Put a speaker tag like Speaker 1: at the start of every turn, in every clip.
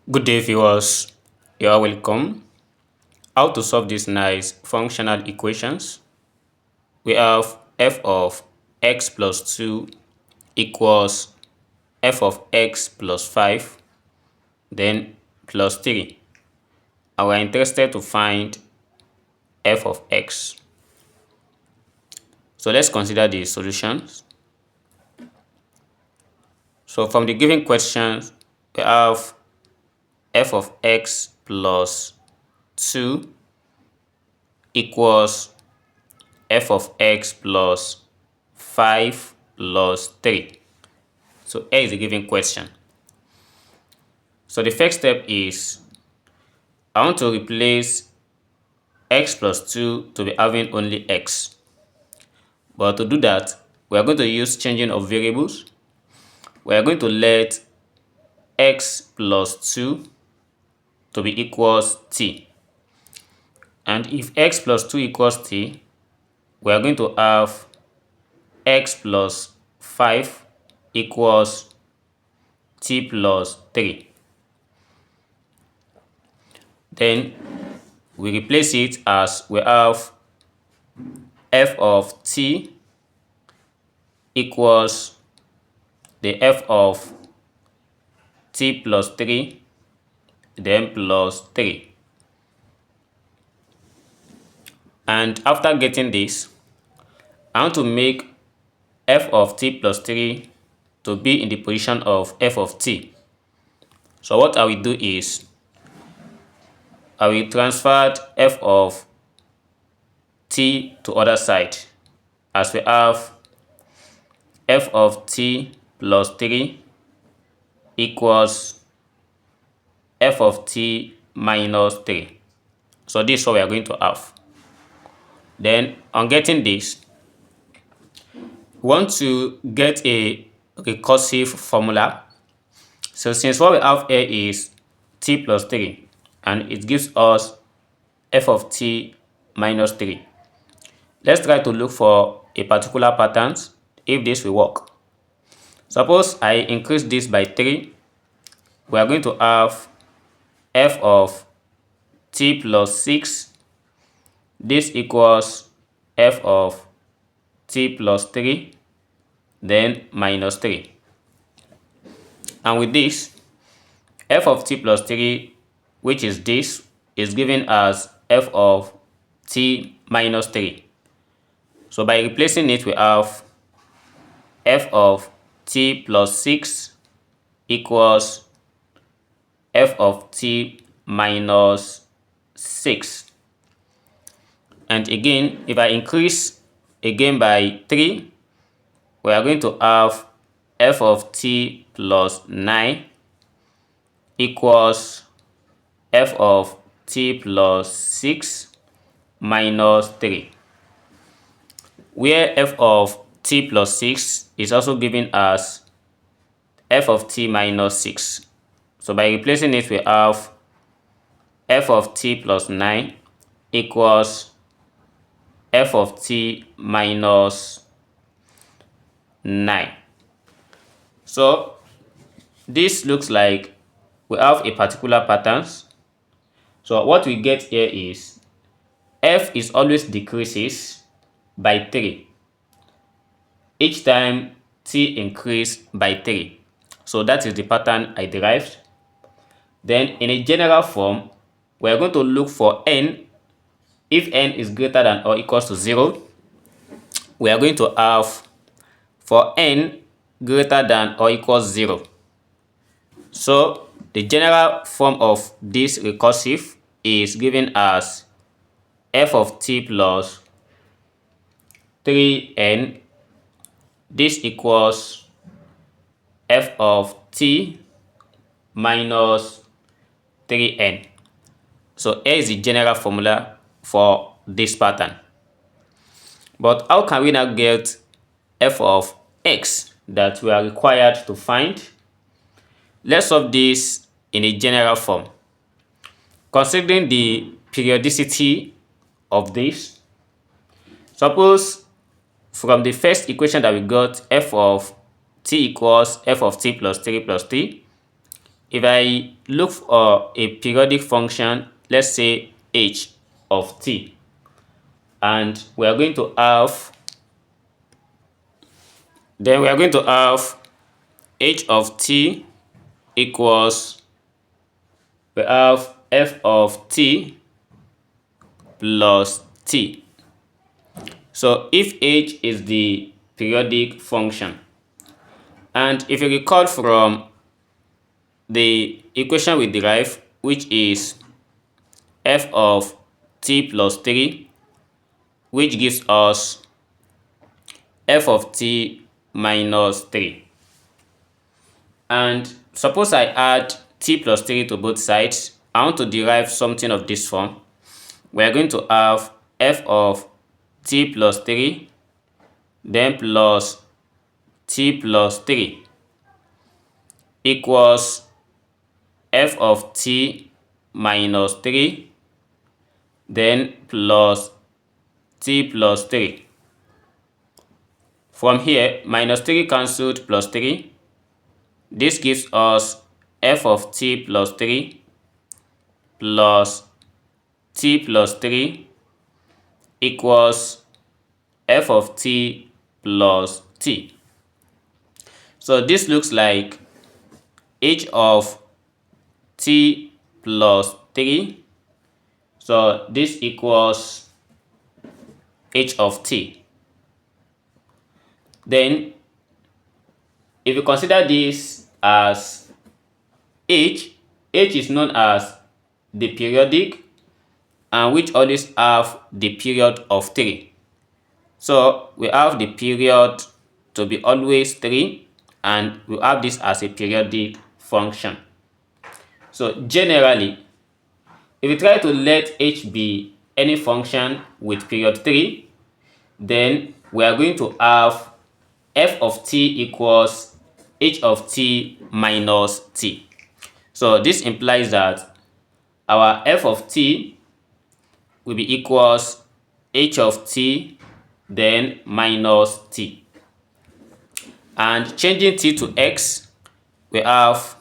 Speaker 1: Good day, viewers. You are welcome. How to solve these nice functional equations? We have f of x plus 2 equals f of x plus 5, then plus 3. And we're interested to find f of x. So let's consider the solutions. So from the given questions, we have f of x plus 2 equals f of x plus 5 plus 3. So A is the given question. So the first step is I want to replace x plus 2 to be having only x. But to do that, we are going to use changing of variables. We are going to let x plus 2 to be equals t. And if x plus 2 equals t, we are going to have x plus 5 equals t plus 3. Then we replace it as we have f of t equals the f of t plus 3, then plus 3. And after getting this, I want to make f of t plus 3 to be in the position of f of t. So what I will do is I will transfer f of t to other side, as we have f of t plus 3 equals f of t minus 3. So this is what we are going to have. Then on getting this, we want to get a recursive formula. So since what we have here is t plus 3 and it gives us f of t minus 3, let's try to look for a particular pattern if this will work. Suppose I increase this by 3, we are going to have f of t plus 6. This equals f of t plus 3, then minus 3. And with this, f of t plus 3, which is this, is given as f of t minus 3. So by replacing it, we have f of t plus 6 equals f of t minus 6. And again, if I increase again by 3, we are going to have f of t plus 9 equals f of t plus 6 minus 3, where f of t plus 6 is also given as f of t minus 6. So by replacing it, we have f of t plus 9 equals f of t minus 9. So this looks like we have a particular pattern. So what we get here is f is always decreases by 3 each time t increase by 3. So that is the pattern I derived. Then in a general form, we are going to look for n. If n is greater than or equals to 0, we are going to have for n greater than or equals 0. So the general form of this recursive is given as f of t plus 3n. This equals f of t minus 3n. So here is the general formula for this pattern. But how can we now get f of x that we are required to find? Let's solve this in a general form. Considering the periodicity of this, suppose from the first equation that we got, f of t equals f of t plus 3 plus 3, if I look for a periodic function, let's say h of t, and we are going to have h of t equals, we have f of t plus t. So if h is the periodic function, and if you recall from the equation we derived, which is f of t plus 3, which gives us f of t minus 3. And suppose I add t plus 3 to both sides, I want to derive something of this form. We are going to have f of t plus 3, then plus t plus 3 equals f of t minus 3, then plus t plus 3. From here, minus 3 cancelled plus 3. This gives us f of t plus 3 plus t plus 3 equals f of t plus t. So this looks like h of t plus 3. So this equals h of t. Then if you consider this as h is known as the periodic, and which always have the period of 3. So we have the period to be always 3, and we have this as a periodic function. So generally, if you try to let h be any function with period 3, then we are going to have f of t equals h of t minus t. So this implies that our f of t will be equals h of t then minus t. And changing t to x, we have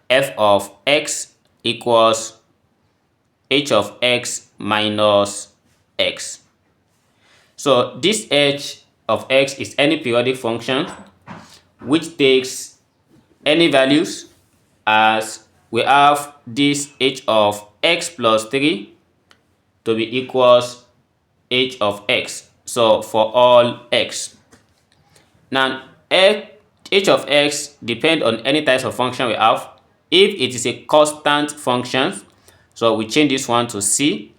Speaker 1: f of x equals h of x minus x. So this h of x is any periodic function which takes any values, as we have this h of x plus 3 to be equals h of x. So for all x. Now h of x depend on any types of function we have. If it is a constant function, so we change this one to c.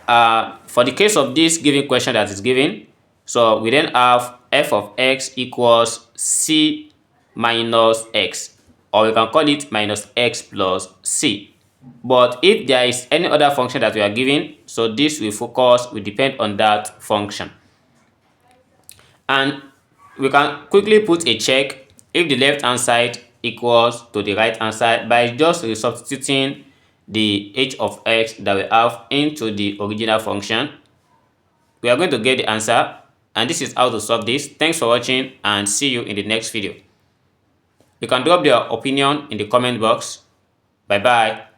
Speaker 1: For the case of this given question that is given, so we then have f of x equals c minus x, or we can call it minus x plus c. But if there is any other function that we are given, so this will depend on that function. And we can quickly put a check if the left hand side equals to the right hand side by just resubstituting the h of x that we have into the original function. We are going to get the answer, and this is how to solve this. Thanks for watching, and see you in the next video. You can drop your opinion in the comment box. Bye bye.